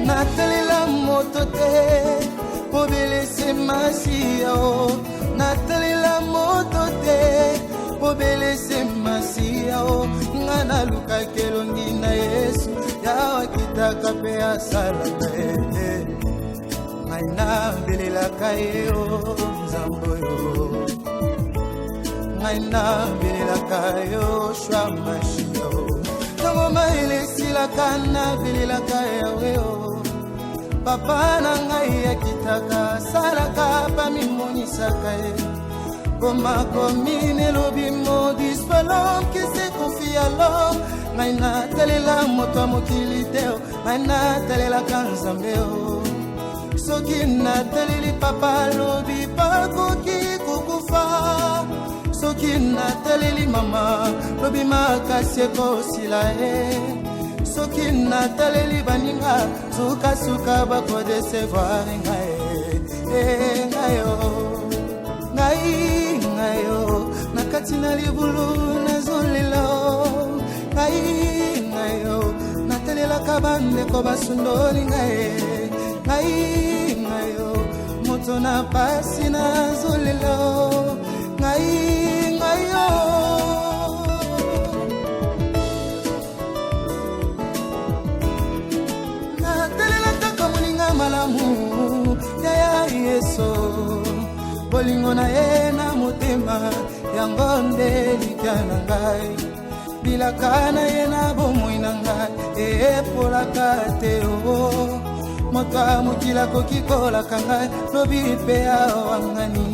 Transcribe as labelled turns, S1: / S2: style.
S1: natalela moto te obelese Masia o natalela moto te obelese Masia o ngana luka kelongi na Yesu yawa kitaka pe asala pe ngaina belela kayo zamboyo ngaina belela kayo shwa Masia o tango maile sila kana belela kayo weo papa na ngai akitaka salaka pa mimonisaka ye koma komine lobi modis palom qui se confie à l'homme ngai natalela moto ya mokili te ngai natalela kanzambe o soki nataleli papa lobi bakoki kokufa soki nataleli mama lobi makasi ekosila ye soki nataleli baninga sukasuka bakodesevoir ngayo nakati na libulu nazolela ngayo natelelaka bandeko basundoli ngayo moto na pasi nazolela ngayo malamu ya Yesu bolingo na ye na motema yango nde likana ngai bilaka na ye na bomoi na ngai epolaka te o moto amokila koki kolaka ngai lobi mpe awangani